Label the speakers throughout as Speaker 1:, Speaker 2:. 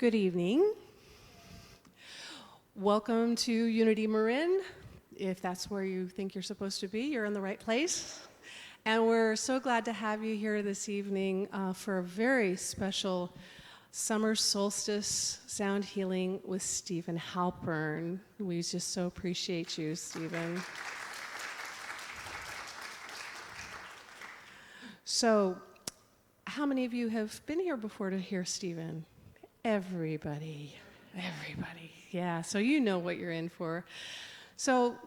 Speaker 1: Good evening. Welcome to Unity Marin. If that's where you think you're supposed to be, you're in the right place. And we're so glad to have you here this evening for a very special summer solstice sound healing with Stephen Halpern. We just so appreciate you, Stephen. So, how many of you have been here before to hear Stephen? Everybody. Yeah, so you know what you're in for. So,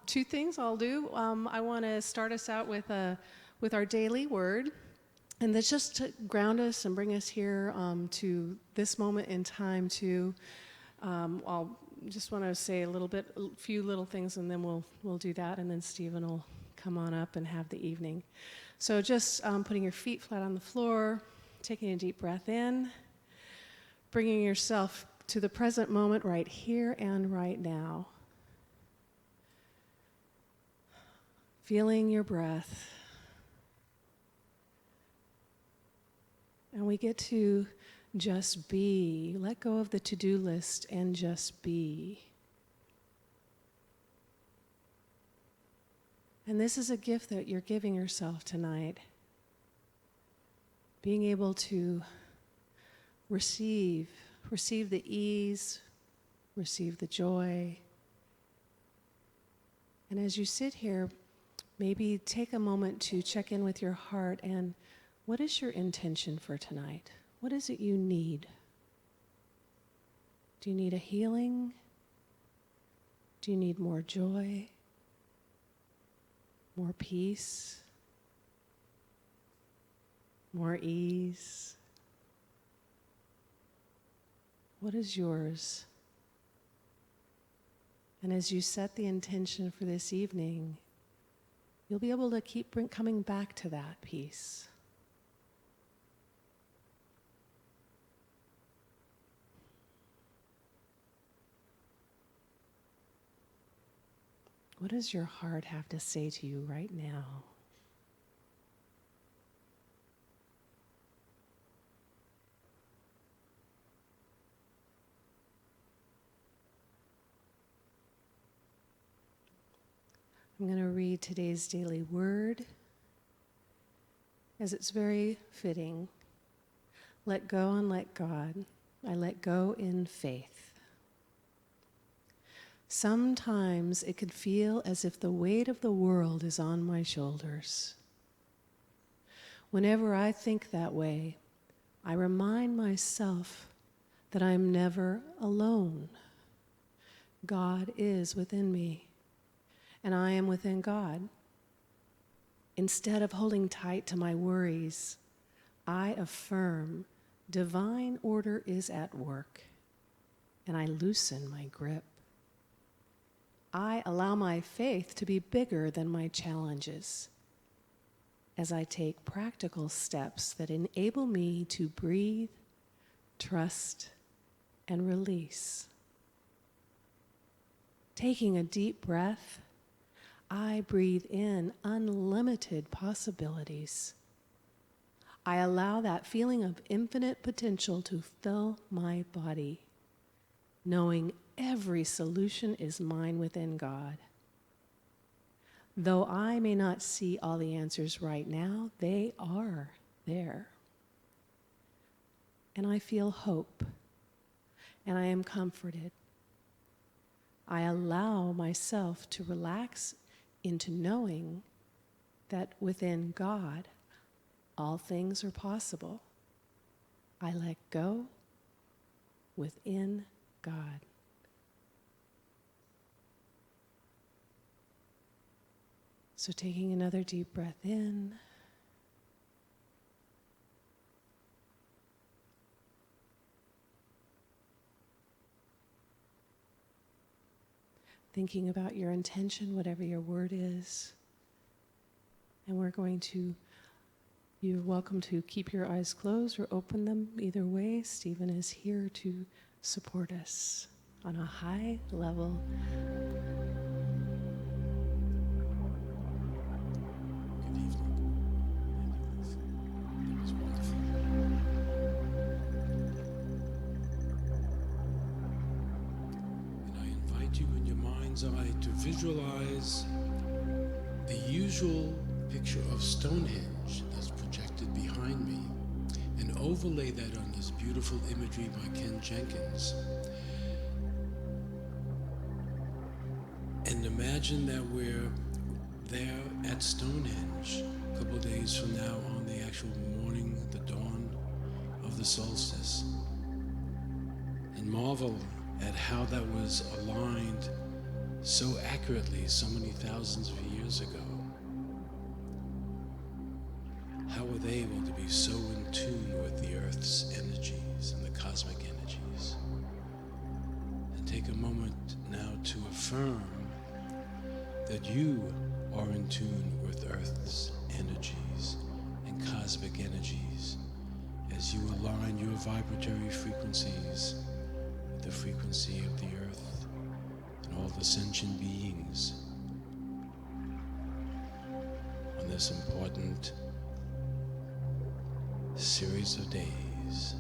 Speaker 1: two things I'll do. I want to start us out with our daily word, and that's just to ground us and bring us here to this moment in time. I'll just want to say a few little things, and then we'll do that, and then Stephen will come on up and have the evening. So just putting your feet flat on the floor, taking a deep breath in, bringing yourself to the present moment right here and right now. Feeling your breath. And we get to just be. Let go of the to-do list and just be. And this is a gift that you're giving yourself tonight. Being able to receive the ease, receive the joy. And as you sit here, maybe take a moment to check in with your heart and what is your intention for tonight? What is it you need? Do you need a healing? Do you need more joy? More peace? More ease? What is yours? And as you set the intention for this evening, you'll be able to keep coming back to that peace. What does your heart have to say to you right now? I'm going to read today's daily word as it's very fitting. Let go and let God. I let go in faith. Sometimes it can feel as if the weight of the world is on my shoulders. Whenever I think that way, I remind myself that I'm never alone. God is within me, and I am within God. Instead of holding tight to my worries, I affirm divine order is at work, and I loosen my grip. I allow my faith to be bigger than my challenges as I take practical steps that enable me to breathe, trust, and release. Taking a deep breath, I breathe in unlimited possibilities. I allow that feeling of infinite potential to fill my body, knowing every solution is mine within God. Though I may not see all the answers right now, they are there. And I feel hope, and I am comforted. I allow myself to relax into knowing that within God, all things are possible. I let go within God. So taking another deep breath in. Thinking about your intention, whatever your word is. And you're welcome to keep your eyes closed or open them. Either way, Stephen is here to support us on a high level.
Speaker 2: mind's eye to visualize the usual picture of Stonehenge that's projected behind me and overlay that on this beautiful imagery by Ken Jenkins. And imagine that we're there at Stonehenge a couple of days from now on the actual morning, the dawn of the solstice, and marvel at how that was aligned so accurately so many thousands of years ago. How were they able to be so in tune with the Earth's energies and the cosmic energies? And take a moment now to affirm that you are in tune with Earth's energies and cosmic energies as you align your vibratory frequencies with the frequency of the Earth and all the sentient beings on this important series of days.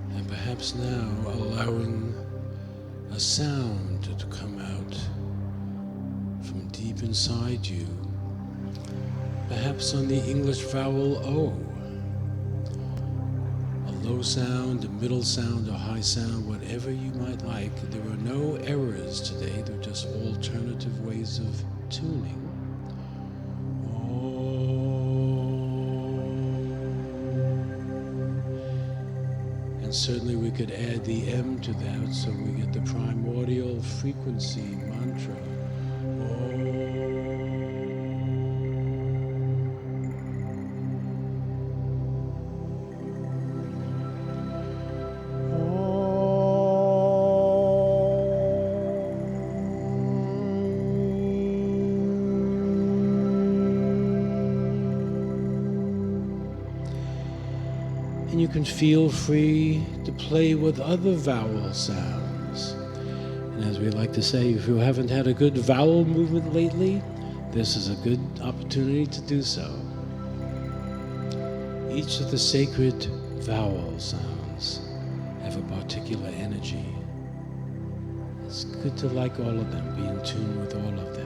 Speaker 2: And perhaps now allowing a sound to come out from deep inside you, perhaps on the English vowel O. A low sound, a middle sound, a high sound, whatever you might like. There are no errors today, they're just alternative ways of tuning. And certainly we could add the M to that so we get the primordial frequency mantra. And you can feel free to play with other vowel sounds. And as we like to say, if you haven't had a good vowel movement lately, this is a good opportunity to do so. Each of the sacred vowel sounds have a particular energy. It's good to like all of them, be in tune with all of them.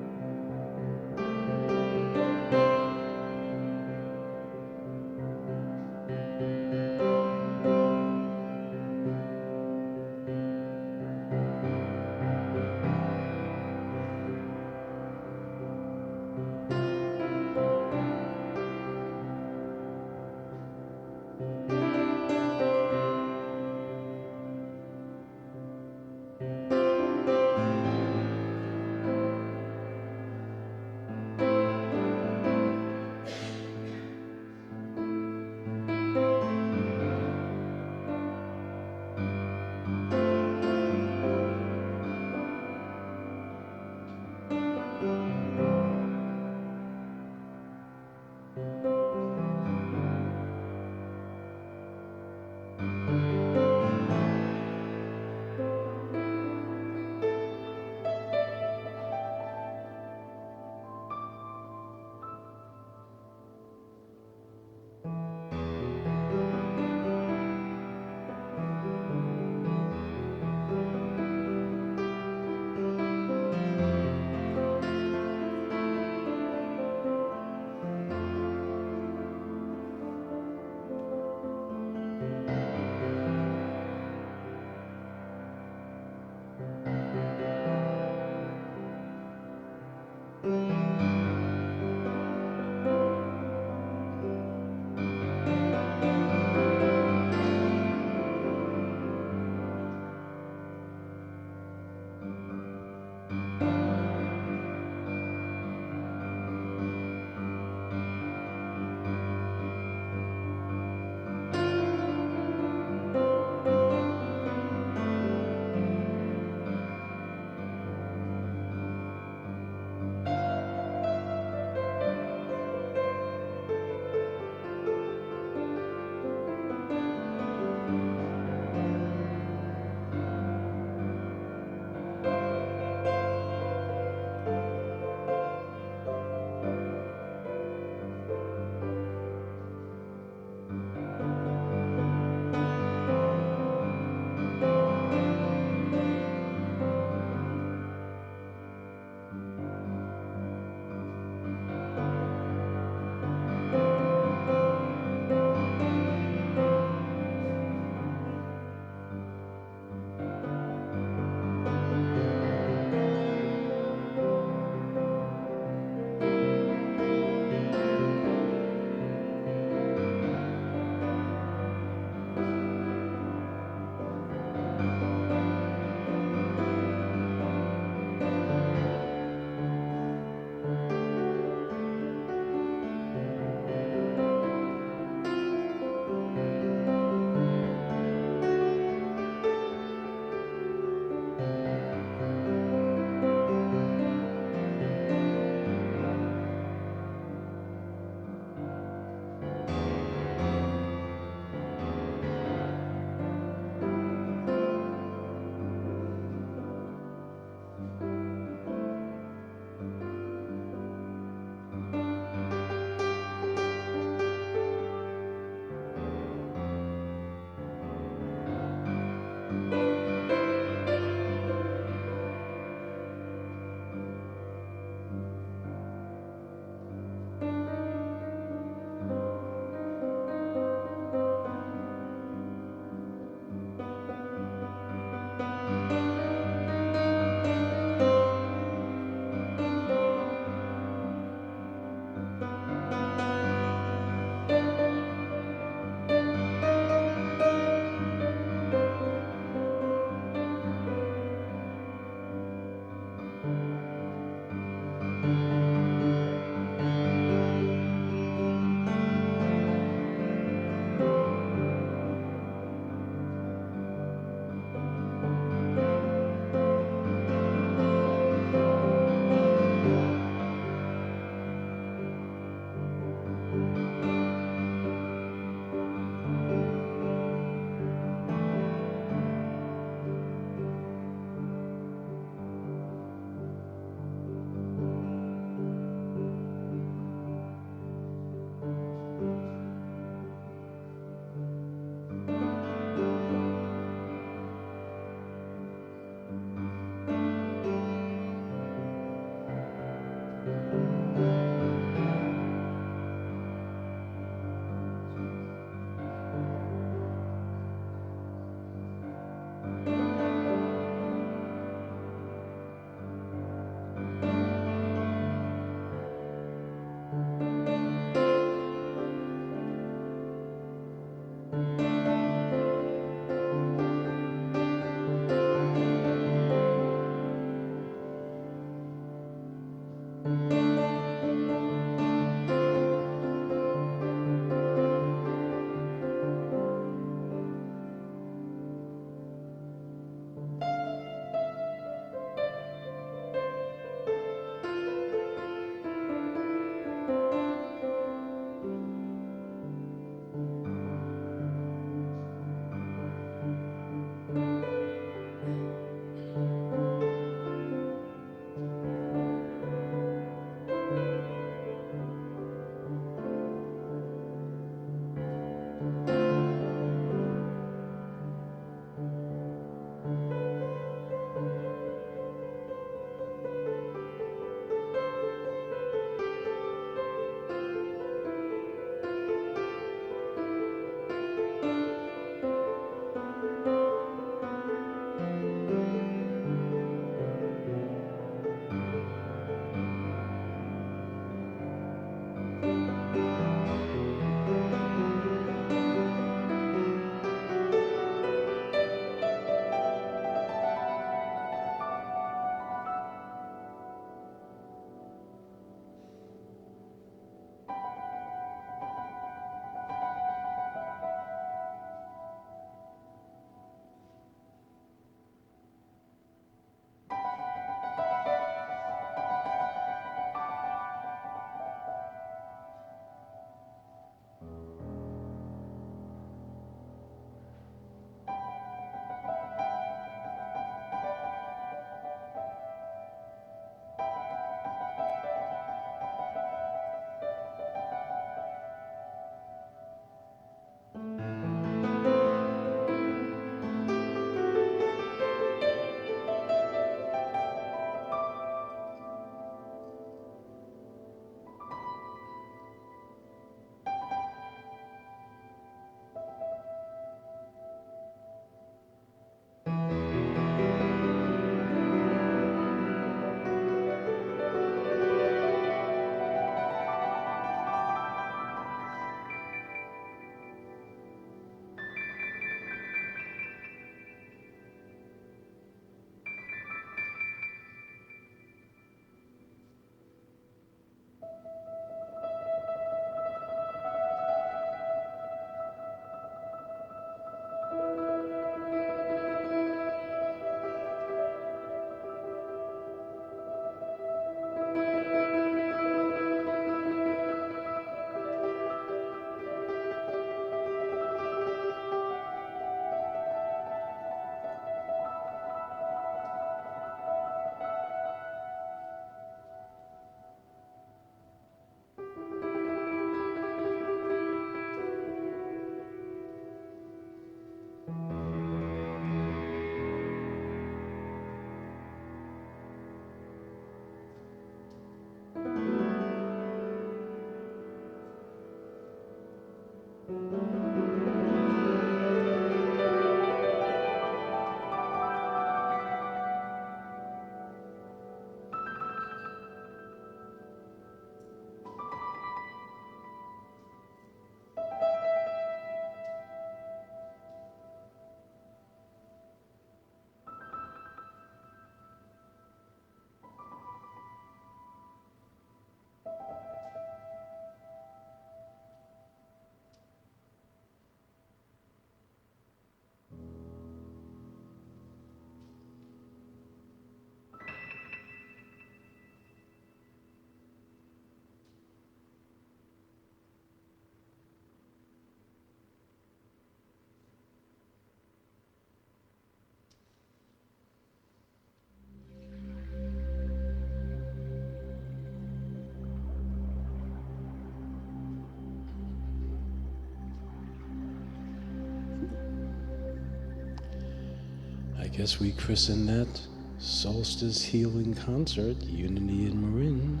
Speaker 2: I guess we christened that Solstice Healing Concert, Unity in Marin,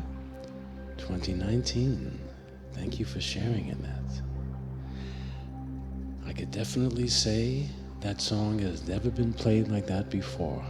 Speaker 2: 2019. Thank you for sharing in that. I could definitely say that song has never been played like that before.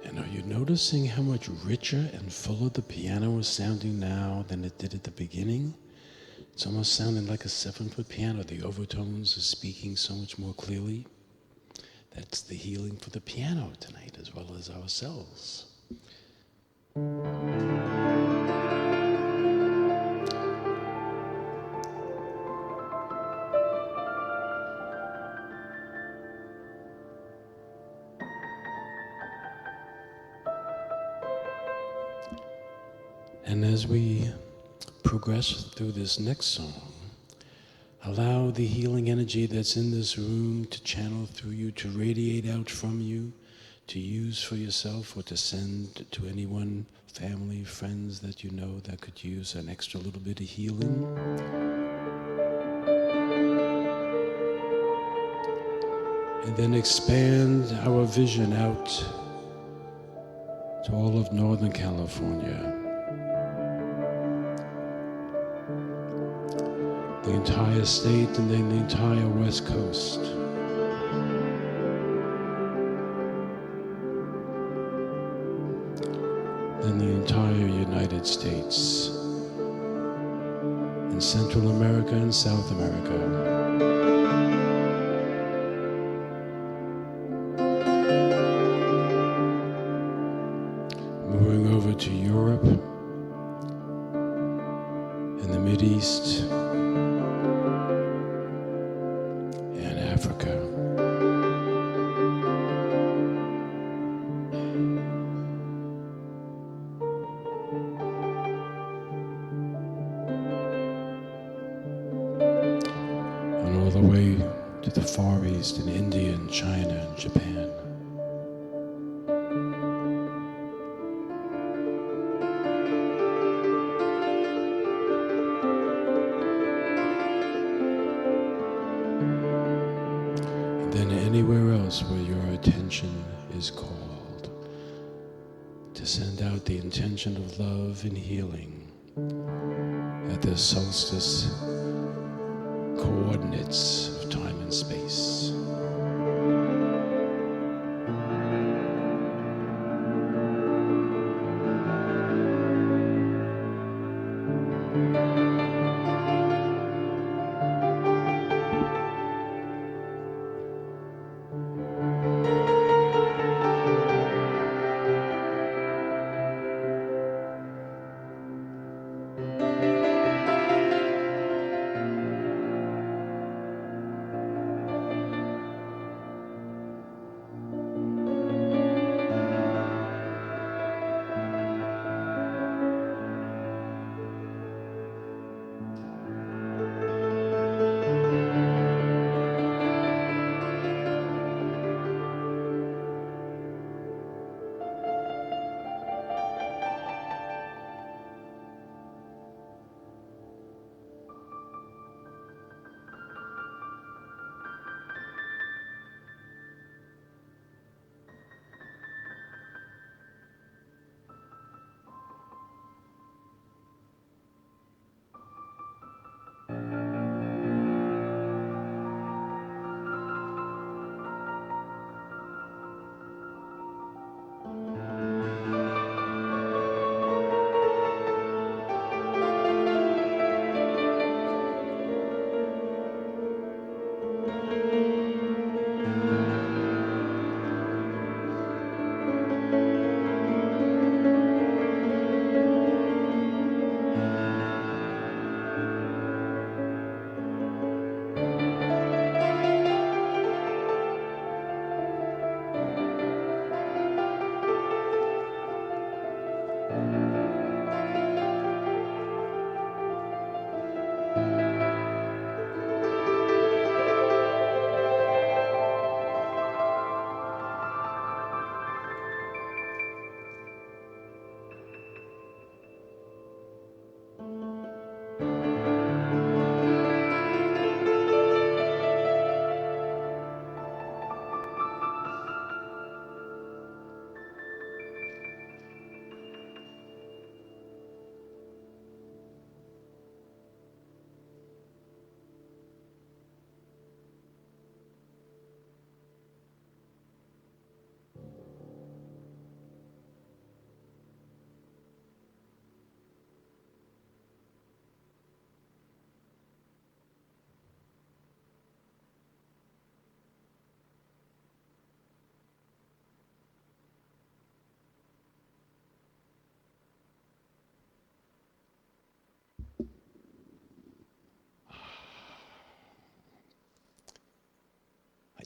Speaker 2: And are you noticing how much richer and fuller the piano is sounding now than it did at the beginning? It's almost sounding like a 7-foot piano. The overtones are speaking so much more clearly. That's the healing for the piano tonight, as well as ourselves. And as we progress through this next song, allow the healing energy that's in this room to channel through you, to radiate out from you, to use for yourself or to send to anyone, family, friends that you know that could use an extra little bit of healing. And then expand our vision out to all of Northern California, the entire state, and then the entire West Coast. Then the entire United States, and Central America and South America. Moving over to Europe and the Mideast and Africa. And all the way to the Far East and India and China and Japan. Then anywhere else where your attention is called, to send out the intention of love and healing at the solstice coordinates of time and space.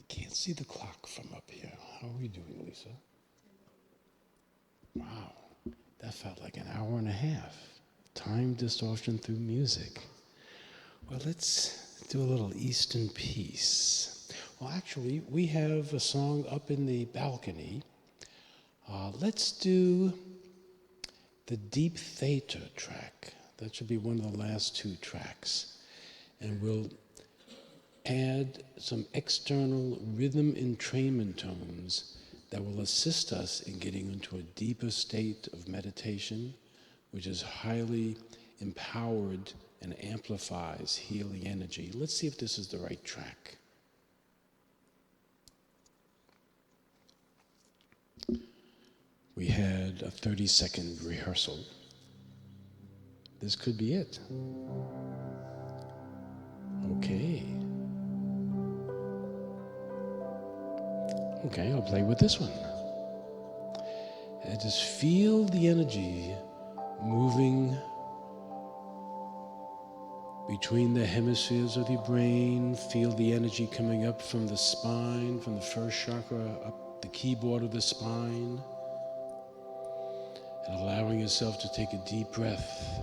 Speaker 2: Can't see the clock from up here. How are we doing, Lisa? Wow, That felt like an hour and a half. Time distortion through music. Well, let's do a little Eastern piece. Well, actually, we have a song up in the balcony. Let's do the Deep Theta track. That should be one of the last two tracks. And we'll add some external rhythm entrainment tones that will assist us in getting into a deeper state of meditation, which is highly empowered and amplifies healing energy. Let's see if this is the right track. We had a 30-second rehearsal. This could be it. Okay. Okay, I'll play with this one. And just feel the energy moving between the hemispheres of your brain. Feel the energy coming up from the spine, from the first chakra, up the keyboard of the spine. And allowing yourself to take a deep breath.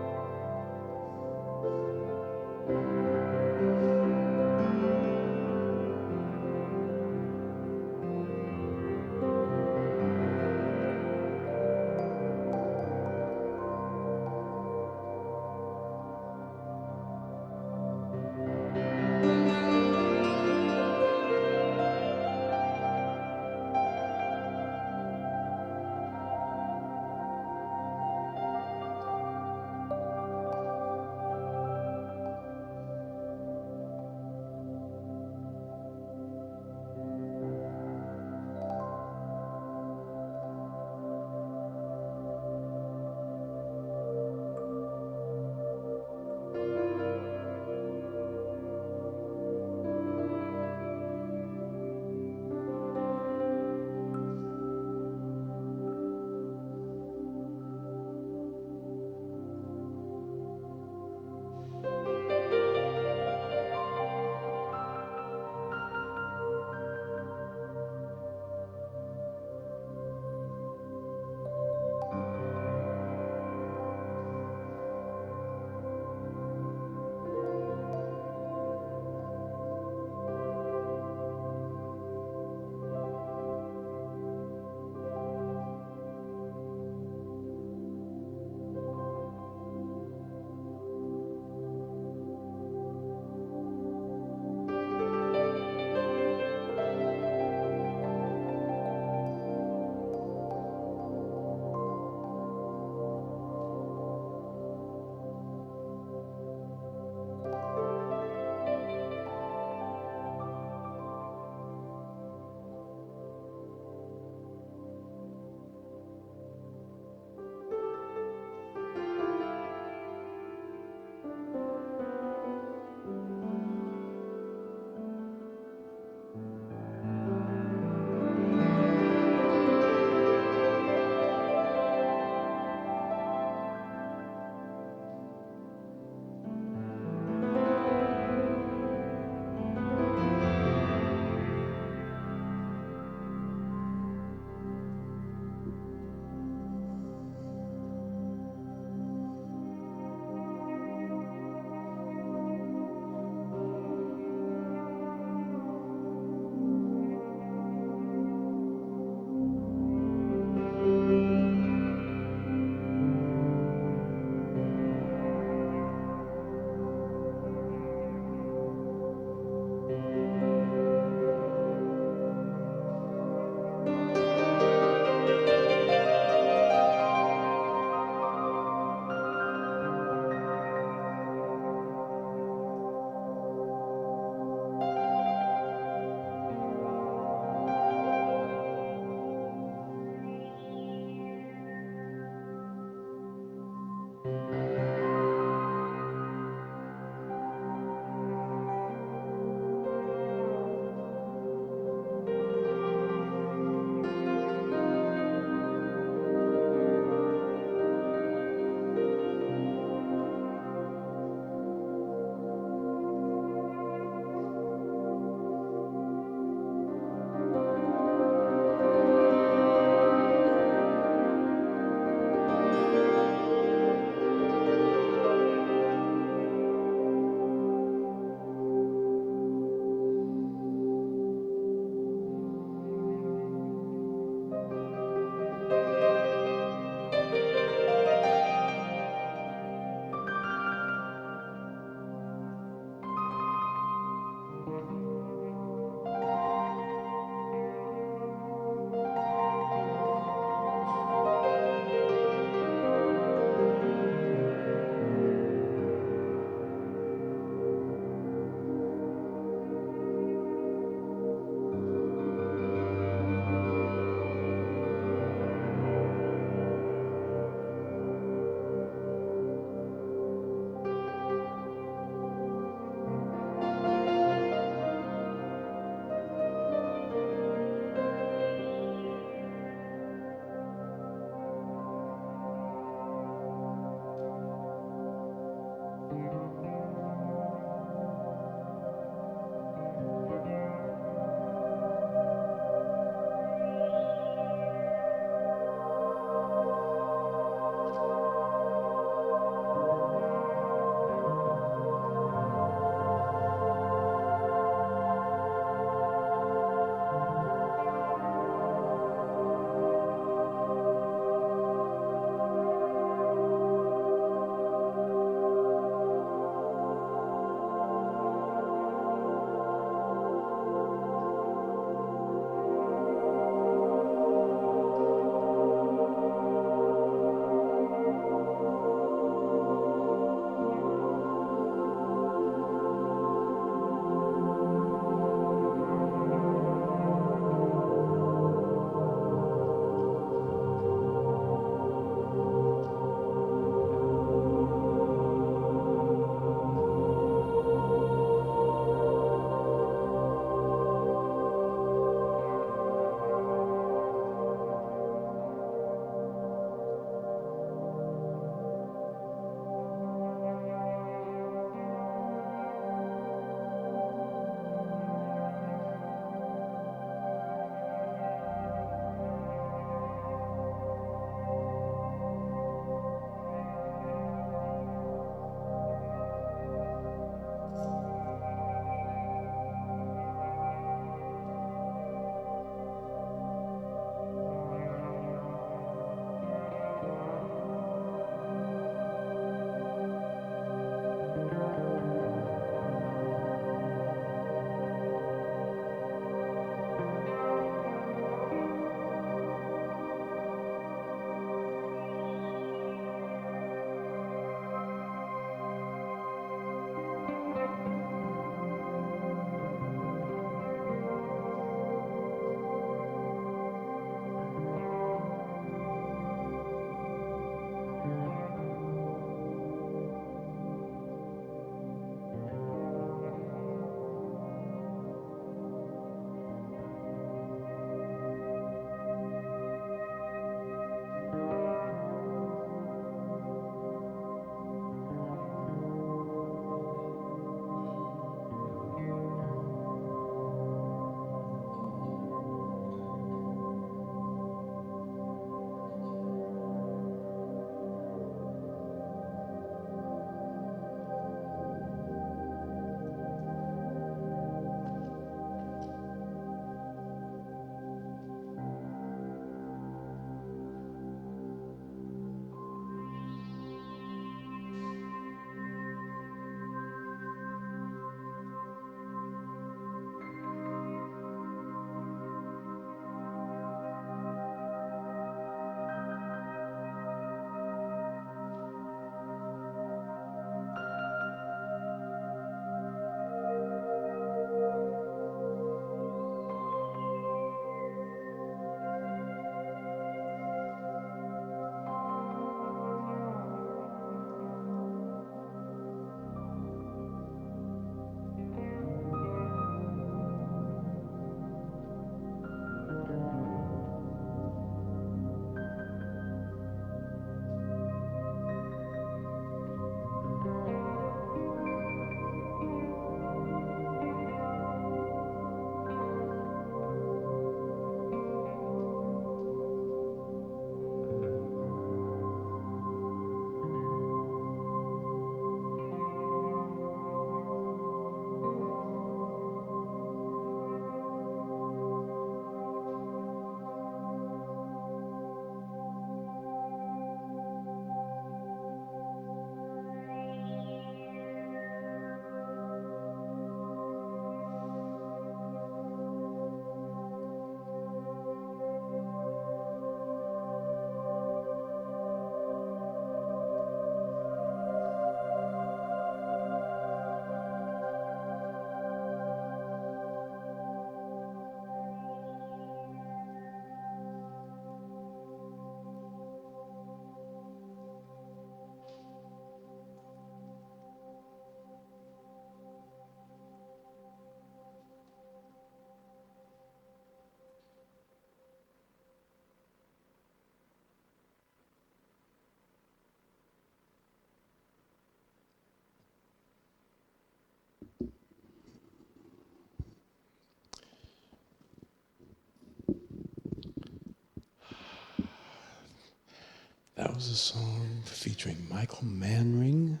Speaker 2: That was a song featuring Michael Manring,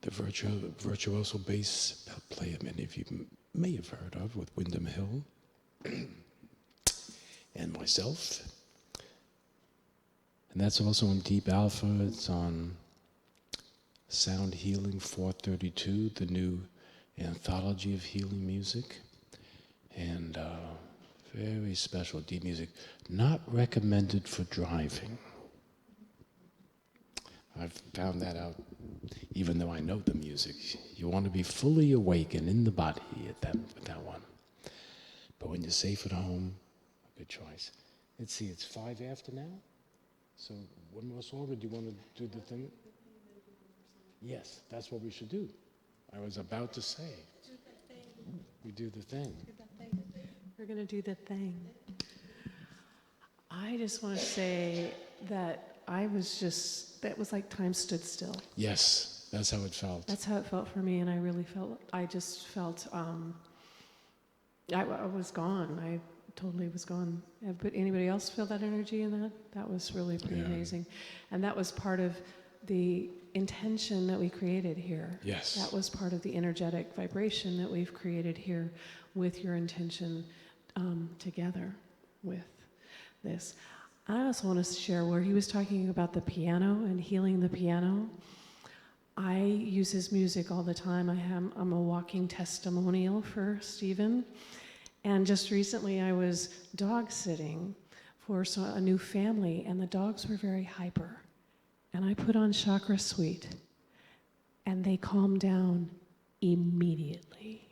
Speaker 2: the virtuoso bass player many of you may have heard of with Windham Hill, and myself. And that's also on Deep Alpha. It's on Sound Healing 432, the new anthology of healing music. And very special deep music. Not recommended for driving. I've found that out, even though I know the music. You want to be fully awake and in the body with that one. But when you're safe at home, a good choice. Let's see, it's 5 after now? So one more song, or do you want to do the thing? Yes, that's what we should do. I was about to say.
Speaker 1: Do the thing.
Speaker 2: We do the thing.
Speaker 1: Do the thing. We're going to do the thing. I just want to say that that was like time stood still.
Speaker 2: Yes, that's how it felt.
Speaker 1: That's how it felt for me, and I just felt, I was gone. I totally was gone. But anybody else feel that energy in that? That was really pretty amazing. And that was part of the intention that we created here.
Speaker 2: Yes.
Speaker 1: That was part of the energetic vibration that we've created here with your intention together with this. I also want to share where he was talking about the piano and healing the piano. I use his music all the time. I'm a walking testimonial for Stephen. And just recently I was dog sitting for a new family, and the dogs were very hyper. And I put on Chakra Suite, and they calmed down immediately.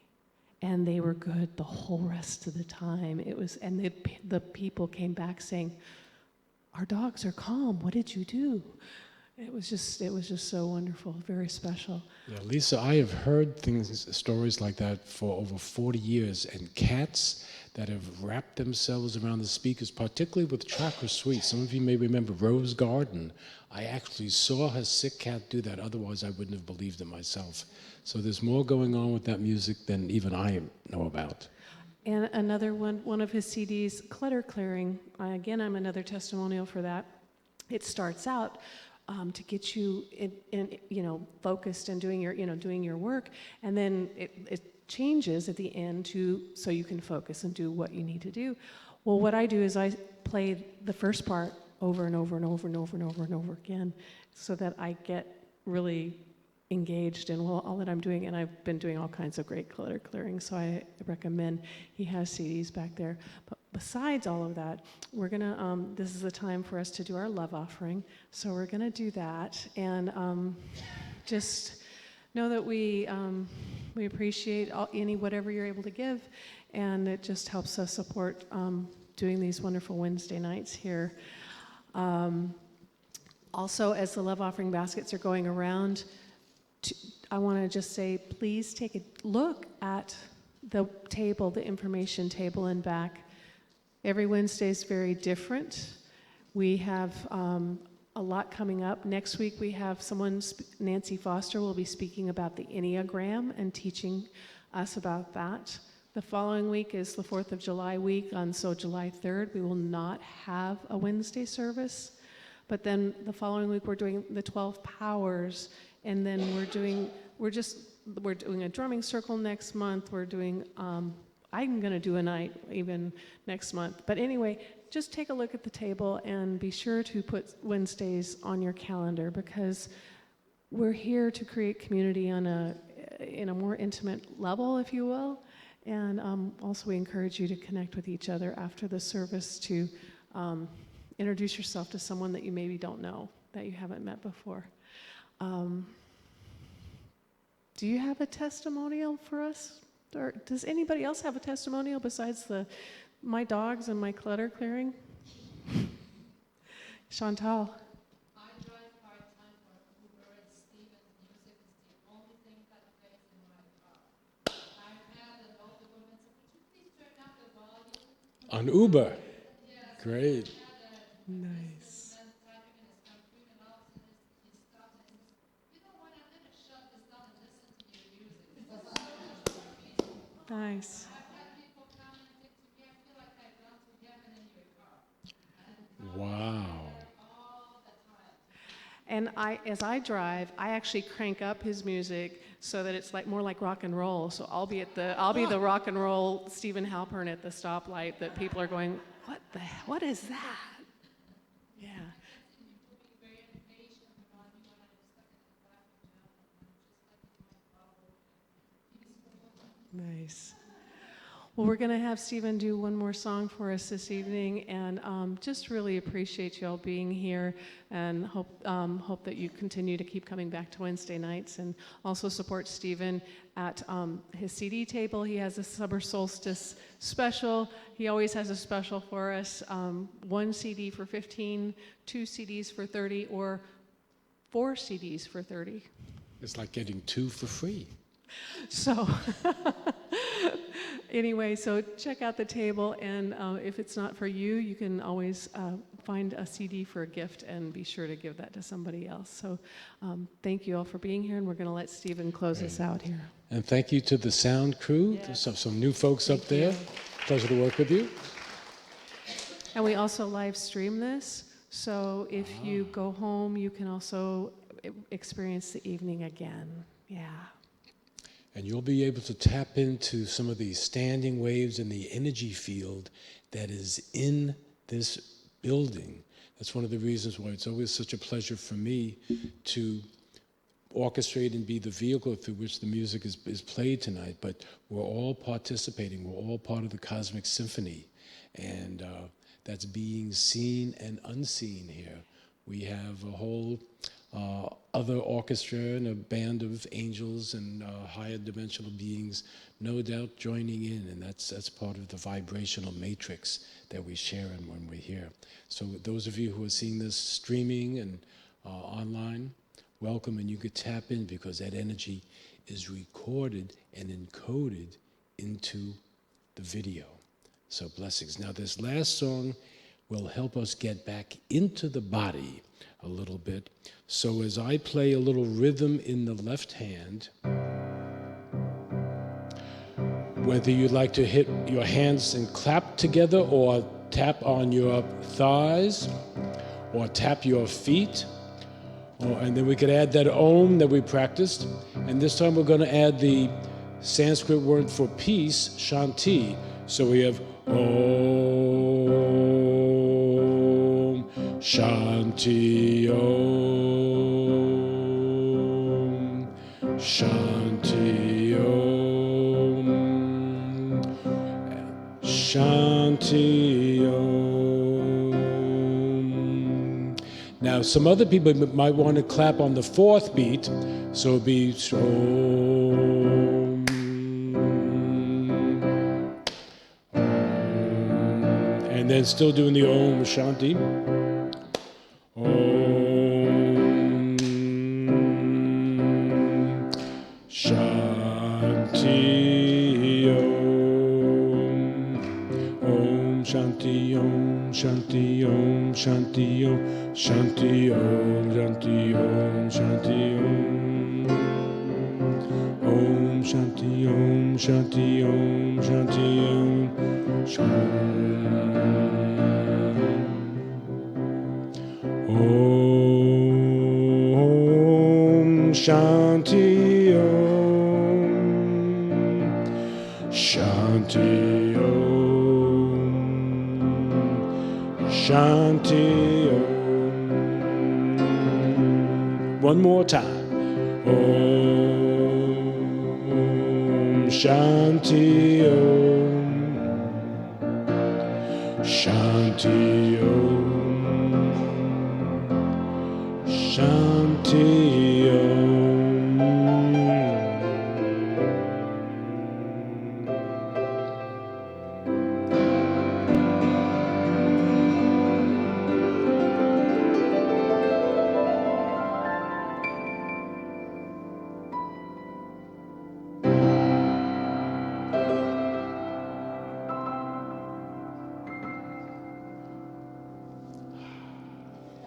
Speaker 1: And they were good the whole rest of the time. And the people came back saying, "Our dogs are calm. What did you do?" It was just so wonderful, very special.
Speaker 2: Yeah, Lisa, I have heard stories like that for over 40 years, and cats that have wrapped themselves around the speakers, particularly with Chakra Suite. Some of you may remember Rose Garden. I actually saw her sick cat do that, otherwise I wouldn't have believed it myself. So there's more going on with that music than even I know about.
Speaker 1: And another one of his CDs, Clutter Clearing. Again, I'm another testimonial for that. It starts out to get you in focused and doing your work, and then it changes at the end so you can focus and do what you need to do. Well, what I do is I play the first part over and over and over and over and over and over again, so that I get really engaged in all that I'm doing, and I've been doing all kinds of great clutter clearing, so I recommend. He has CDs back there. But besides all of that, we're gonna, this is the time for us to do our love offering, so we're gonna do that, and just know that we appreciate whatever you're able to give, and it just helps us support doing these wonderful Wednesday nights here. Also, as the love offering baskets are going around, I want to just say, please take a look at the table, the information table in back. Every Wednesday is very different. We have a lot coming up. Next week we have Nancy Foster will be speaking about the Enneagram and teaching us about that. The following week is the 4th of July week, so July 3rd we will not have a Wednesday service. But then the following week we're doing the 12 powers. And then we're doing a drumming circle next month. We're doing, I'm going to do a night even next month. But anyway, just take a look at the table and be sure to put Wednesdays on your calendar, because we're here to create community in a more intimate level, if you will. And also we encourage you to connect with each other after the service, to introduce yourself to someone that you maybe don't know, that you haven't met before. Do you have a testimonial for us? Or does anybody else have a testimonial besides my dogs and my clutter clearing? Chantal.
Speaker 3: I drive part-time for Uber, and Steven's music is the only thing that plays in my car. I've had an older woman say, "Could you please turn up the volume?"
Speaker 2: On Uber?
Speaker 3: Yes.
Speaker 2: Great.
Speaker 1: Nice. Nice.
Speaker 2: Wow.
Speaker 1: And as I drive, I actually crank up his music so that it's like more like rock and roll. So I'll be the rock and roll Stephen Halpern at the stoplight that people are going, what is that? Yeah. Nice. Well, we're going to have Stephen do one more song for us this evening, and just really appreciate you all being here, and hope that you continue to keep coming back to Wednesday nights, and also support Stephen at his CD table. He has a summer solstice special. He always has a special for us: 1 CD for 15, 2 CDs for 30, or 4 CDs for 30.
Speaker 2: It's like getting 2 for free.
Speaker 1: So anyway, so check out the table, and if it's not for you, you can always find a CD for a gift and be sure to give that to somebody else. So thank you all for being here, and we're going to let Stephen close us out here.
Speaker 2: And thank you to the sound crew.
Speaker 1: Yes.
Speaker 2: There's some new folks up there. Pleasure to work with you.
Speaker 1: And we also live stream this, so if you go home, you can also experience the evening again. Yeah.
Speaker 2: And you'll be able to tap into some of these standing waves in the energy field that is in this building. That's one of the reasons why it's always such a pleasure for me to orchestrate and be the vehicle through which the music is played tonight. But we're all participating. We're all part of the cosmic symphony. And that's being seen and unseen here. We have a whole other orchestra and a band of angels and higher dimensional beings, no doubt joining in, and that's part of the vibrational matrix that we share in when we're here. So those of you who are seeing this streaming and online, welcome, and you could tap in because that energy is recorded and encoded into the video. So blessings. Now this last song will help us get back into the body a little bit. So as I play a little rhythm in the left hand, whether you'd like to hit your hands and clap together or tap on your thighs or tap your feet, and then we could add that Om that we practiced. And this time we're going to add the Sanskrit word for peace, Shanti. So we have Om Shanti Om Shanti Om Shanti Om. Now some other people might want to clap on the 4th beat, so it'd be Om, and then still doing the Om Shanti. Om Shanti Om Om Shanti Om Shanti Om Shanti Om Shanti Om Shanti Om Shanti Om Om Shanti Om Shanti Om Shanti Om Shanti Om Shanti Om Shanti Om Shanti Om. One more time. Om Shanti Om Shanti Om Shanti Om.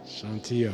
Speaker 2: Shanti Om.